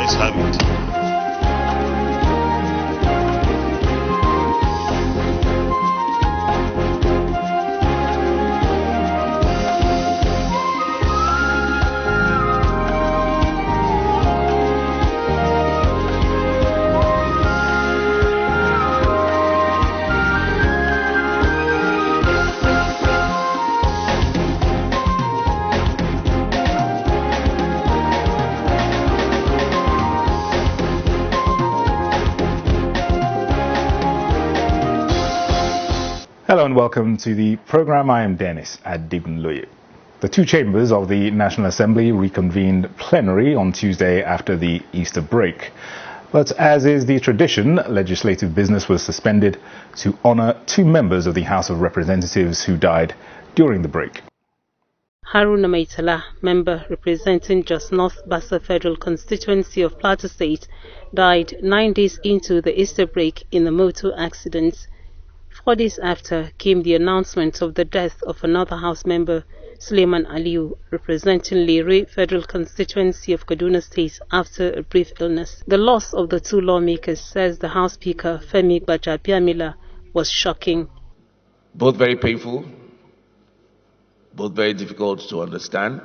ayes have it. Hello and welcome to the program. I am Dennis Adibunloye. The two chambers of the National Assembly reconvened plenary on Tuesday after the Easter break. But as is the tradition, legislative business was suspended to honor two members of the House of Representatives who died during the break. Haruna Maitala, member representing Jos North Bassa Federal Constituency of Plateau State, died 9 days into the Easter break in a motor accident. 4 days after came the announcement of the death of another House member, Suleiman Aliyu, representing Lere Federal Constituency of Kaduna State, after a brief illness. The loss of the two lawmakers, says the House Speaker Femi Gbajabiamila, was shocking. Both very painful, both very difficult to understand,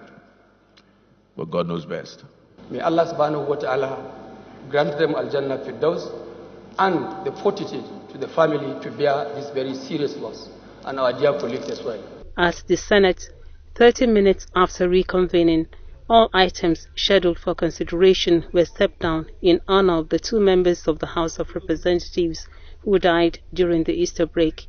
but God knows best. May Allah subhanahu wa ta'ala grant them Al-Jannah Firdaus and the fortitude to the family to bear this very serious loss, and our dear colleagues as well. At the Senate, 30 minutes after reconvening, all items scheduled for consideration were stepped down in honor of the two members of the House of Representatives who died during the Easter break.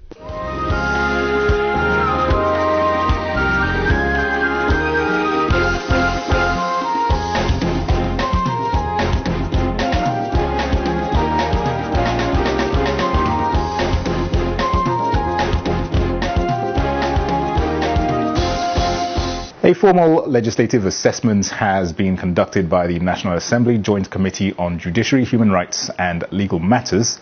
A formal legislative assessment has been conducted by the National Assembly Joint Committee on Judiciary, Human Rights and Legal Matters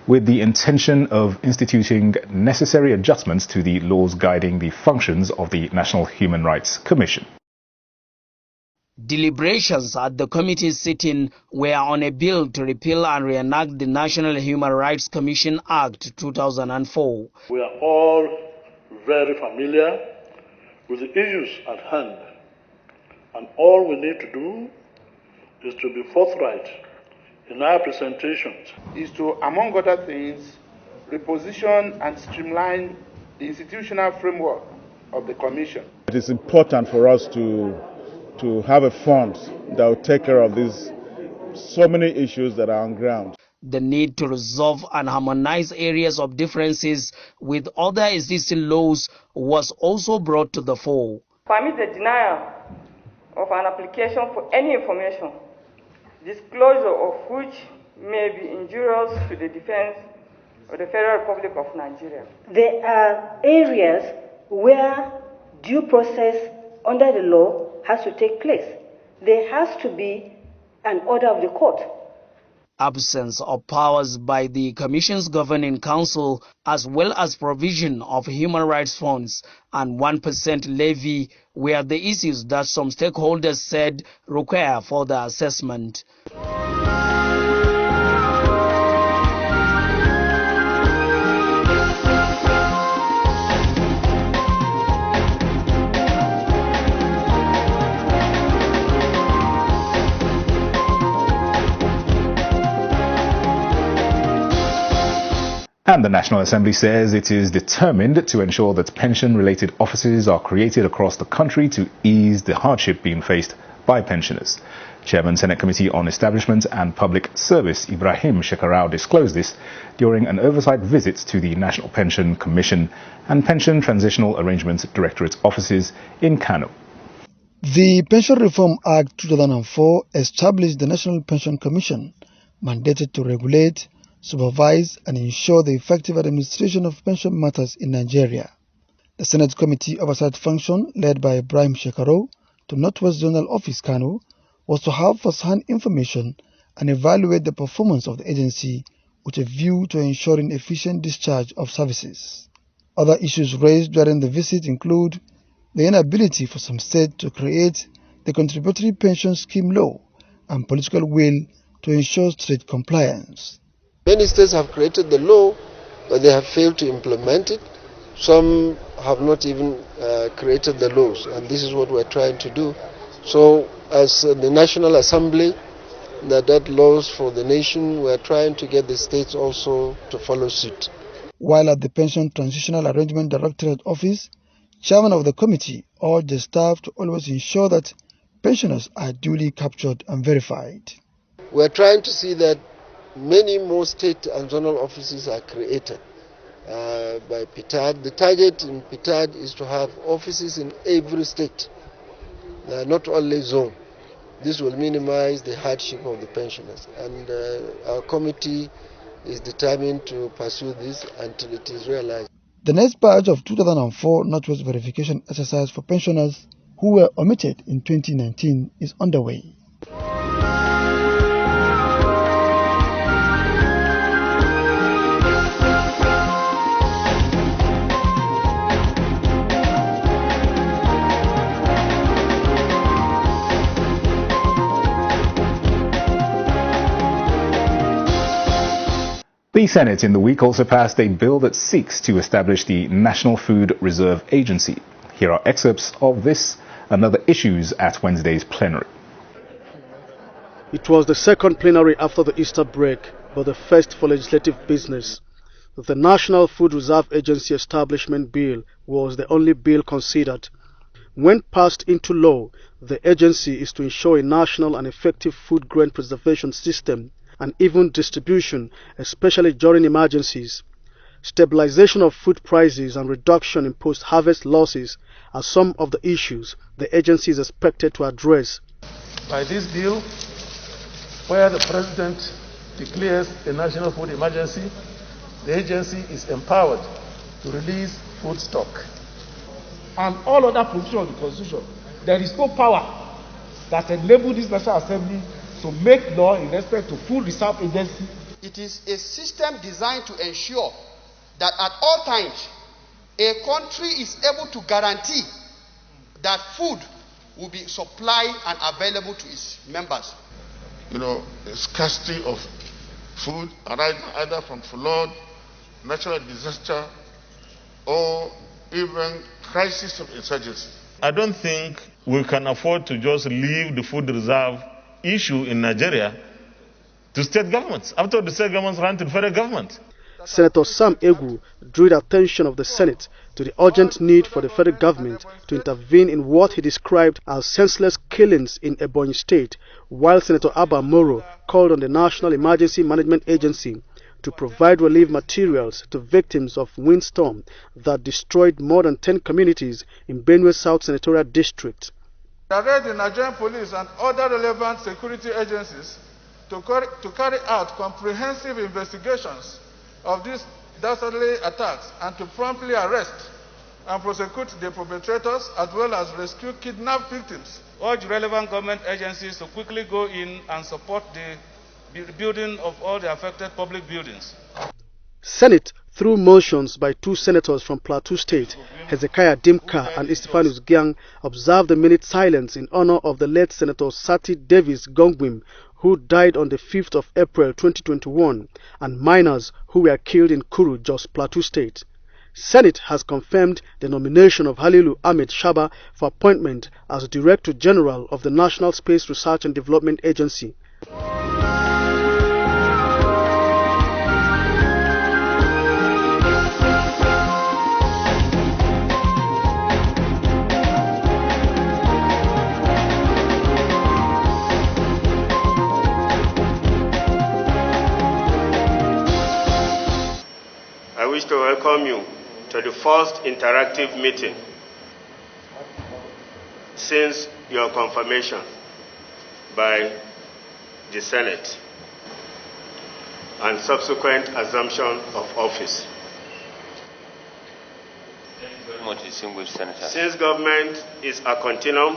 with the intention of instituting necessary adjustments to the laws guiding the functions of the National Human Rights Commission. Deliberations at the committee's sitting were on a bill to repeal and reenact the National Human Rights Commission Act 2004. We are all very familiar with the issues at hand, and all we need to do is to be forthright in our presentations. Is to, among other things, reposition and streamline the institutional framework of the Commission. It is important for us to have a fund that will take care of these so many issues that are on ground. The need to resolve and harmonize areas of differences with other existing laws was also brought to the fore. Permit the denial of an application for any information, disclosure of which may be injurious to the defense of the Federal Republic of Nigeria. There are areas where due process under the law has to take place. There has to be an order of the court. Absence of powers by the Commission's governing council, as well as provision of human rights funds and 1% levy, were the issues that some stakeholders said require further assessment. And the National Assembly says it is determined to ensure that pension-related offices are created across the country to ease the hardship being faced by pensioners. Chairman Senate Committee on Establishment and Public Service Ibrahim Shekarau disclosed this during an oversight visit to the National Pension Commission and Pension Transitional Arrangements Directorate offices in Kano. The Pension Reform Act 2004 established the National Pension Commission, mandated to regulate, supervise and ensure the effective administration of pension matters in Nigeria. The Senate Committee Oversight Function, led by Ibrahim Shekarau to Northwest Zonal Office Kano, was to have first-hand information and evaluate the performance of the agency with a view to ensuring efficient discharge of services. Other issues raised during the visit include the inability for some states to create the contributory pension scheme law and political will to ensure strict compliance. Many states have created the law, but they have failed to implement it. Some have not even created the laws, and this is what we're trying to do. So as the National Assembly that laws for the nation, we're trying to get the states also to follow suit. While at the Pension Transitional Arrangement Directorate Office, Chairman of the committee urged the staff to always ensure that pensioners are duly captured and verified. We're trying to see that many more state and zonal offices are created by PTAD. The target in PTAD is to have offices in every state, not only zone. This will minimize the hardship of the pensioners, and our committee is determined to pursue this until it is realized. The next batch of 2004 Northwest verification exercise for pensioners who were omitted in 2019 is underway. The Senate in the week also passed a bill that seeks to establish the National Food Reserve Agency. Here are excerpts of this and other issues at Wednesday's plenary. It was the second plenary after the Easter break, but the first for legislative business. The National Food Reserve Agency Establishment Bill was the only bill considered. When passed into law, the agency is to ensure a national and effective food grain preservation system and even distribution, especially during emergencies. Stabilization of food prices and reduction in post-harvest losses are some of the issues the agency is expected to address. By this bill, where the President declares a national food emergency, the agency is empowered to release food stock. And all other provisions of the Constitution, there is no power that enables this National Assembly to make law in respect to Food Reserve Agency. It is a system designed to ensure that at all times a country is able to guarantee that food will be supplied and available to its members. You know, the scarcity of food arising either from flood, natural disaster, or even crisis of insurgency. I don't think we can afford to just leave the food reserve issue in Nigeria to state governments. After the state governments run to the federal government. Senator Sam Egwu drew the attention of the Senate to the urgent need for the federal government to intervene in what he described as senseless killings in Ebonyi State, while Senator Abba Moro called on the National Emergency Management Agency to provide relief materials to victims of windstorm that destroyed more than 10 communities in Benue South Senatorial District. Direct the Nigerian police and other relevant security agencies to carry out comprehensive investigations of these dastardly attacks and to promptly arrest and prosecute the perpetrators as well as rescue kidnapped victims. Urge relevant government agencies to quickly go in and support the rebuilding of all the affected public buildings. Senate, through motions by two senators from Plateau State, Hezekiah Dimka and Estefanus Gyang, observed a minute silence in honor of the late Senator Sati Davis Gongwim, who died on the 5th of April 2021, and miners who were killed in Kuru, Jos Plateau State. Senate has confirmed the nomination of Halilu Ahmed Shaba for appointment as Director General of the National Space Research and Development Agency. I wish to welcome you to the first interactive meeting since your confirmation by the Senate and subsequent assumption of office. Thank you very much, distinguished Senator. Since government is a continuum,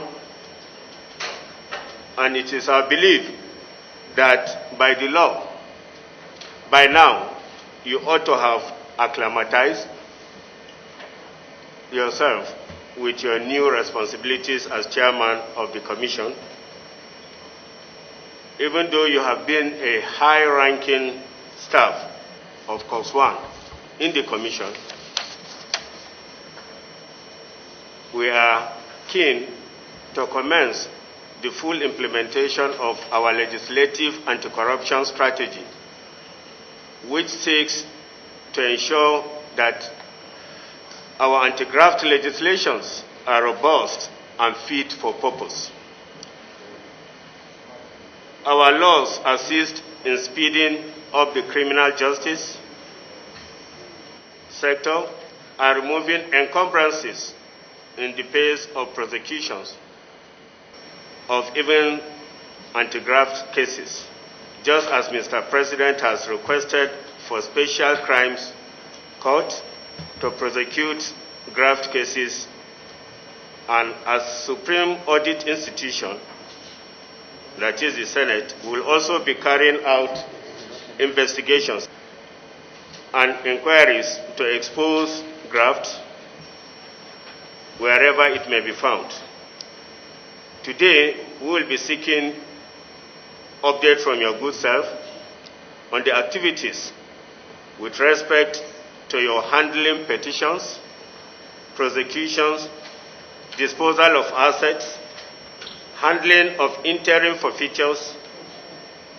and it is our belief that by the law, by now, you ought to have acclimatize yourself with your new responsibilities as chairman of the commission. even though you have been a high-ranking staff of Corps 1 in the Commission, we are keen to commence the full implementation of our legislative anti-corruption strategy, which seeks to ensure that our anti-graft legislations are robust and fit for purpose. Our laws assist in speeding up the criminal justice sector and removing encumbrances in the pace of prosecutions of even anti-graft cases, just as Mr. President has requested for special crimes court to prosecute graft cases, and as Supreme Audit Institution, that is the Senate, will also be carrying out investigations and inquiries to expose graft wherever it may be found. Today, we will be seeking update from your good self on the activities with respect to your handling petitions, prosecutions, disposal of assets, handling of interim forfeitures,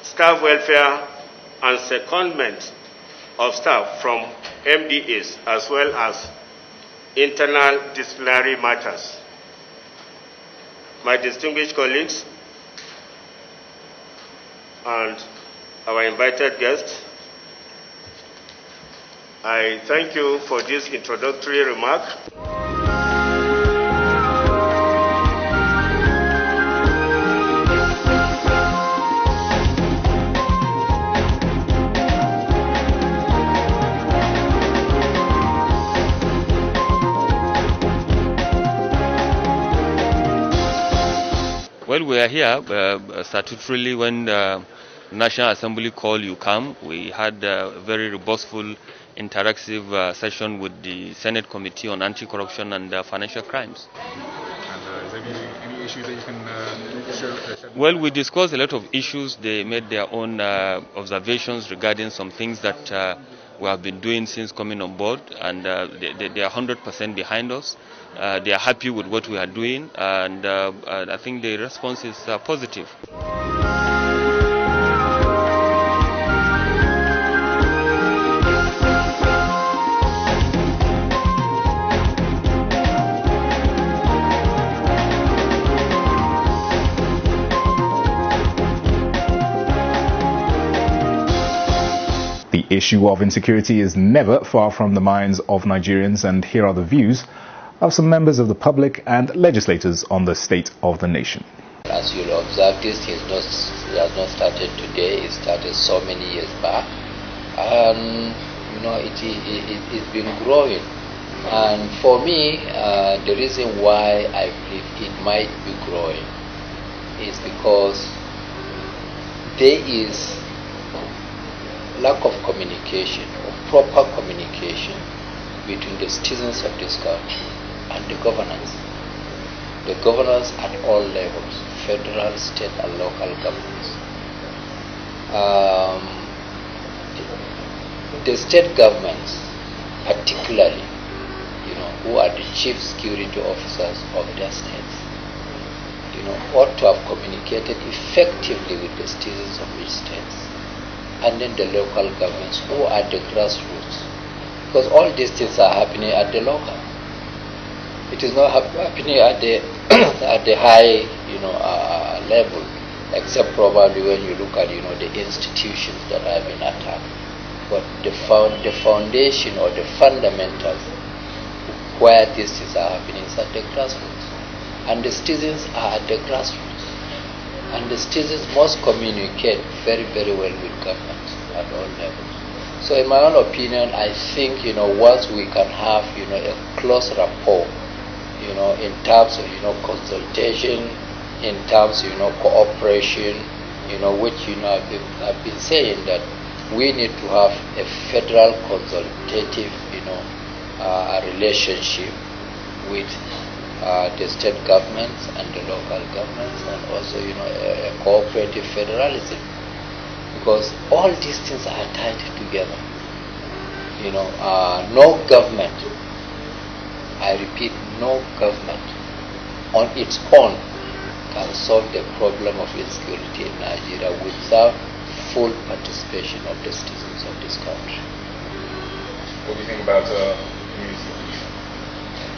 staff welfare, and secondment of staff from MDAs, as well as internal disciplinary matters. My distinguished colleagues and our invited guests, I thank you for this introductory remark. Well, we are here statutorily when the National Assembly called you come. We had a very robustful interactive session with the Senate Committee on Anti-Corruption and Financial Crimes. And is there any issues that you can share? Well, we discussed a lot of issues. They made their own observations regarding some things that we have been doing since coming on board, and they are 100% behind us. They are happy with what we are doing, and I think the response is positive. The issue of insecurity is never far from the minds of Nigerians, and here are the views of some members of the public and legislators on the state of the nation. As you'll observe, this has not started today. It started so many years back, and it's been growing. And for me, the reason why I believe it might be growing is because there is lack of communication, or proper communication, between the citizens of this country and the governance. The governance at all levels, federal, state, and local governments. The state governments, particularly, who are the chief security officers of their states, ought to have communicated effectively with the citizens of each state. And then the local governments who are the grassroots, because all these things are happening at the local. It is not happening at the at the high level, except probably when you look at the institutions that have been attacked. But the foundation or the fundamentals where these things are happening is at the grassroots, and the citizens are at the grassroots. And the citizens must communicate very, very well with governments at all levels. So in my own opinion, I think, once we can have, a close rapport, in terms of, consultation, in terms of, cooperation, which, I've been saying that we need to have a federal consultative, relationship with the state governments and the local governments, and also, a cooperative federalism, because all these things are tied together. No government, I repeat, no government on its own can solve the problem of insecurity in Nigeria without full participation of the citizens of this country. What do you think about community police?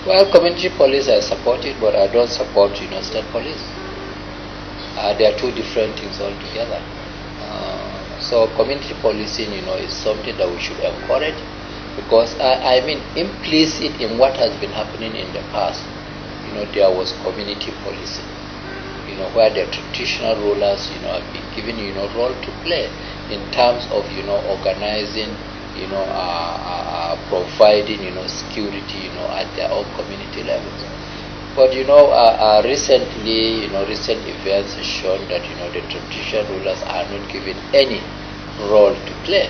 Well, community police I support it, but I don't support state police. They are two different things altogether. So community policing, is something that we should encourage, because I mean, implicit in what has been happening in the past, there was community policing, where the traditional rulers, have been given, role to play in terms of, organizing, providing, security, at their own community levels. But, recently, recent events have shown that, the traditional rulers are not given any role to play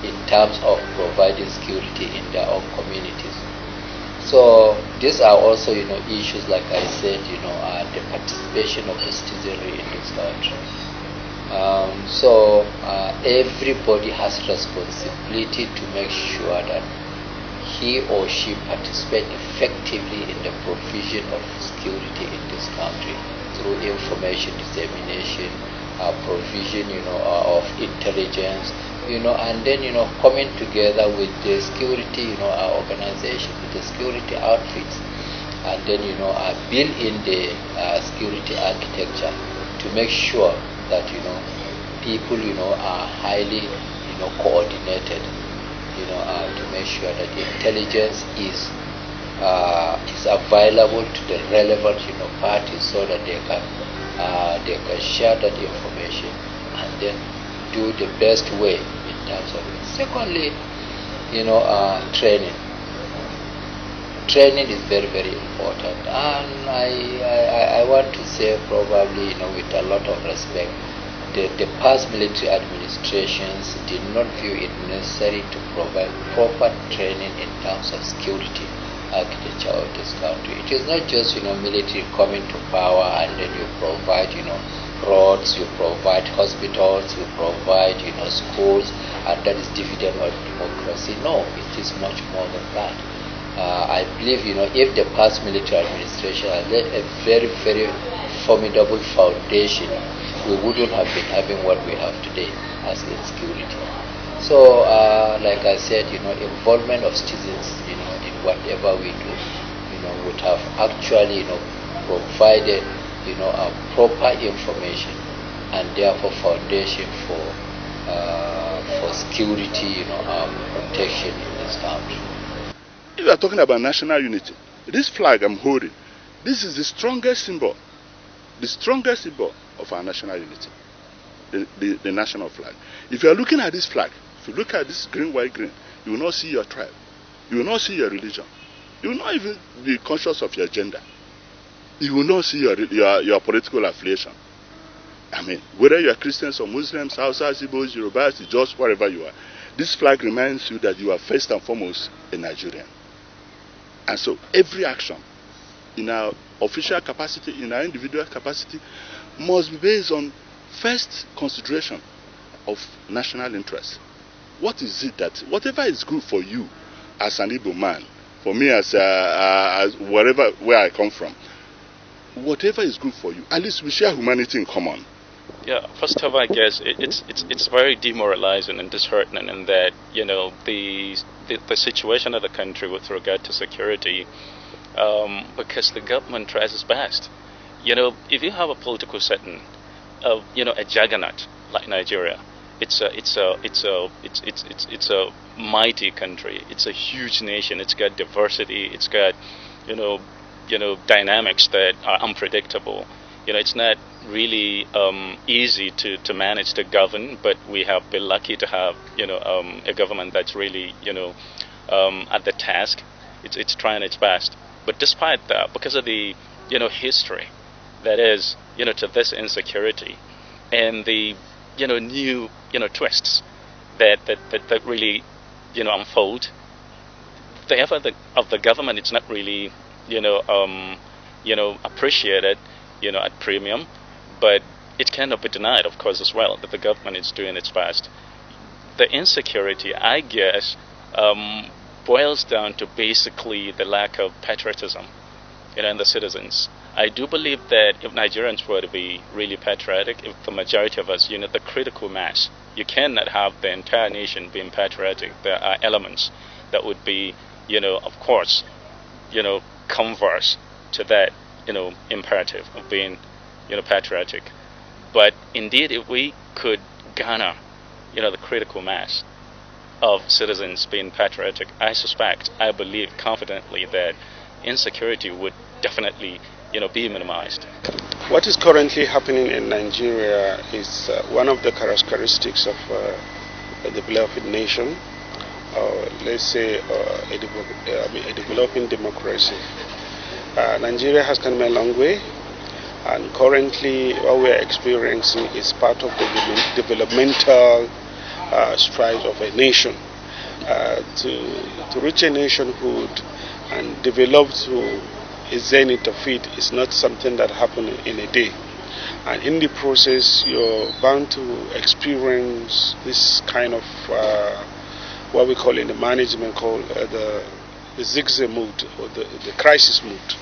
in terms of providing security in their own communities. So these are also, issues, like I said, the participation of the citizenry in this country. So everybody has responsibility to make sure that he or she participate effectively in the provision of security in this country through information dissemination, provision, of intelligence, and then, coming together with the security, organization, with the security outfits, and then, build in the security architecture to make sure that, people, are highly, coordinated, to make sure that the intelligence is available to the relevant, parties, so that they can share that information and then do the best way in terms of it. Secondly, training. Training is very, very important, and I want to say, probably, with a lot of respect, the past military administrations did not view it necessary to provide proper training in terms of security architecture of this country. It is not just, military coming to power and then you provide, roads, you provide hospitals, you provide, schools, and that is dividend of democracy. No, it is much more than that. I believe, if the past military administration had laid a very, very formidable foundation, we wouldn't have been having what we have today as insecurity. So, like I said, involvement of citizens, in whatever we do, would have actually, provided, a proper information and therefore foundation for security, protection in this country. If you are talking about national unity, this flag I'm holding, this is the strongest symbol of our national unity, the national flag. If you are looking at this flag, if you look at this green, white, green, you will not see your tribe, you will not see your religion, you will not even be conscious of your gender, you will not see your political affiliation. I mean, whether you are Christians or Muslims, Hausas, Igbos, Yorubas, just wherever you are, this flag reminds you that you are first and foremost a Nigerian. And so every action in our official capacity, in our individual capacity, must be based on first consideration of national interest. What is it that, whatever is good for you as an Igbo man, for me as where I come from, whatever is good for you, at least we share humanity in common. Yeah, first of all, I guess it's very demoralizing and disheartening in that, the situation of the country with regard to security, because the government tries its best. If you have a political setting of, a juggernaut like Nigeria, it's a mighty country. It's a huge nation. It's got diversity. It's got, dynamics that are unpredictable. It's not really easy to manage to govern, but we have been lucky to have, a government that's really, at the task. It's trying its best. But despite that, because of the, history that is, to this insecurity and the, new, twists that really, unfold, the effort of the government, it's not really, appreciated, at premium, but it cannot be denied, of course, as well, that the government is doing its best. The insecurity, I guess, boils down to basically the lack of patriotism, in the citizens. I do believe that if Nigerians were to be really patriotic, if the majority of us, the critical mass, you cannot have the entire nation being patriotic. There are elements that would be, of course, converse to that, imperative of being, patriotic. But indeed, if we could garner, the critical mass of citizens being patriotic, I believe confidently that insecurity would definitely, be minimized. What is currently happening in Nigeria is one of the characteristics of a developing nation, let's say a developing democracy. Nigeria has come a long way, and currently what we are experiencing is part of the developmental strides of a nation. To reach a nationhood and develop to a zenith of it is not something that happens in a day. And in the process, you're bound to experience this kind of what we call in the management called the zigzag mood, or the crisis mood.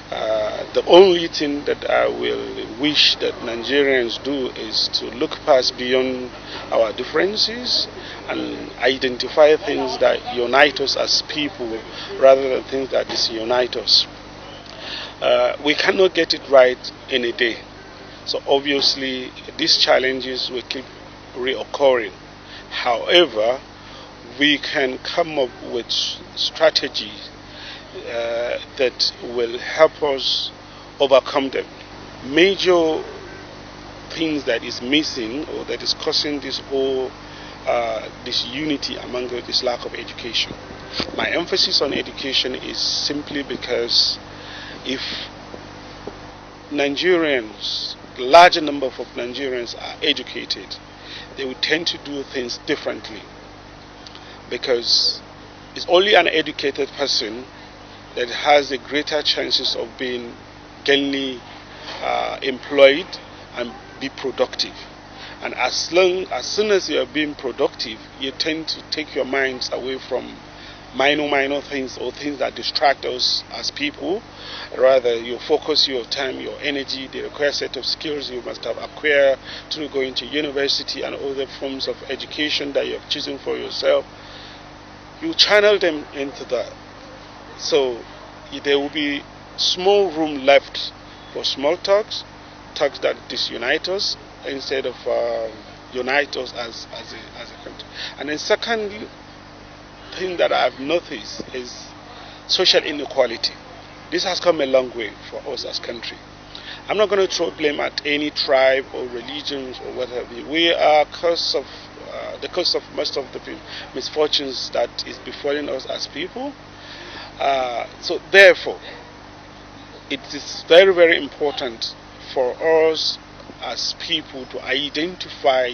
The only thing that I will wish that Nigerians do is to look past beyond our differences and identify things that unite us as people rather than things that disunite us. We cannot get it right in a day. So obviously these challenges will keep reoccurring. However, we can come up with strategies that will help us overcome them. Major things that is missing or that is causing this whole disunity among this lack of education. My emphasis on education is simply because if Nigerians, the larger number of Nigerians are educated, they will tend to do things differently, because it's only an educated person that has the greater chances of being gainfully employed and be productive. And as soon as you are being productive, you tend to take your minds away from minor things or things that distract us as people. Rather, you focus your time, your energy, the required set of skills you must have acquired through going to university and other forms of education that you have chosen for yourself. You channel them into that. So there will be small room left for small talks that disunite us instead of unite us as a country. And then secondly, thing that I've noticed is social inequality. This has come a long way for us as a country. I'm not going to throw blame at any tribe or religions or whatever. We are the cause of most of the misfortunes that is befalling us as people. So therefore, it is very, very important for us as people to identify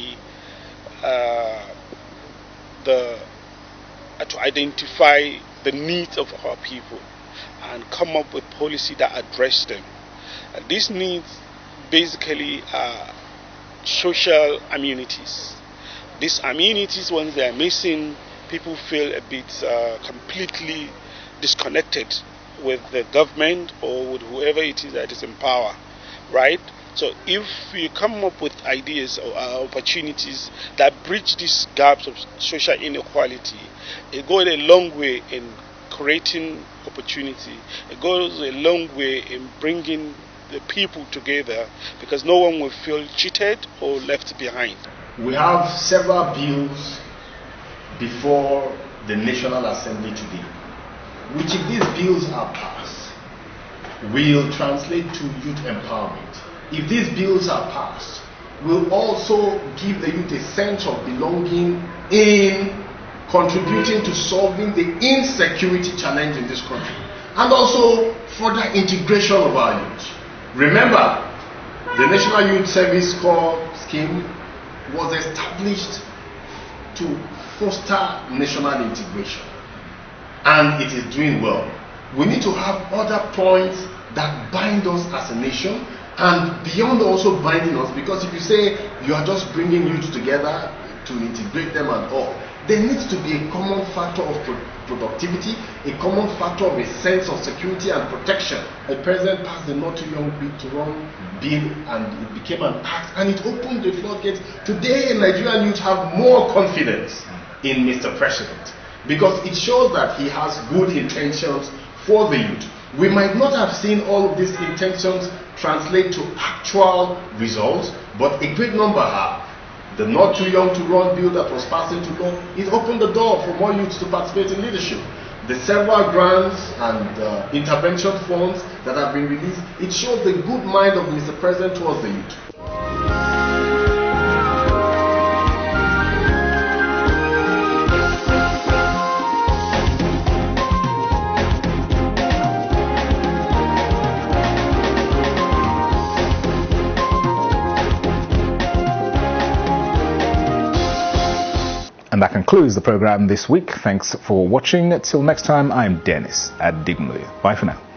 the needs of our people and come up with policy that address them. These needs basically are social amenities. These amenities, when they are missing, people feel a bit completely disconnected with the government or with whoever it is that is in power, right? So if we come up with ideas or opportunities that bridge these gaps of social inequality, it goes a long way in creating opportunity. It goes a long way in bringing the people together, because no one will feel cheated or left behind. We have several bills before the National Assembly today, which, if these bills are passed, will translate to youth empowerment. If these bills are passed, will also give the youth a sense of belonging in contributing to solving the insecurity challenge in this country, and also further integration of our youth. Remember, the National Youth Service Corps scheme was established to foster national integration, and it is doing well. We need to have other points that bind us as a nation, and beyond also binding us, because if you say you are just bringing youth together to integrate them and all, there needs to be a common factor of productivity, a common factor of a sense of security and protection. The president passed the Not Too Young to Run bill, and it became an act, and it opened the floodgates. Today, Nigerian youth have more confidence in Mr. President, because it shows that he has good intentions for the youth. We might not have seen all of these intentions translate to actual results, but a great number have. The Not Too Young to Run bill that was passed into law, it opened the door for more youths to participate in leadership. The several grants and intervention funds that have been released, it shows the good mind of Mr. President towards the youth. And that concludes the program this week. Thanks for watching. Till next time, I'm Dennis at Digmley. Bye for now.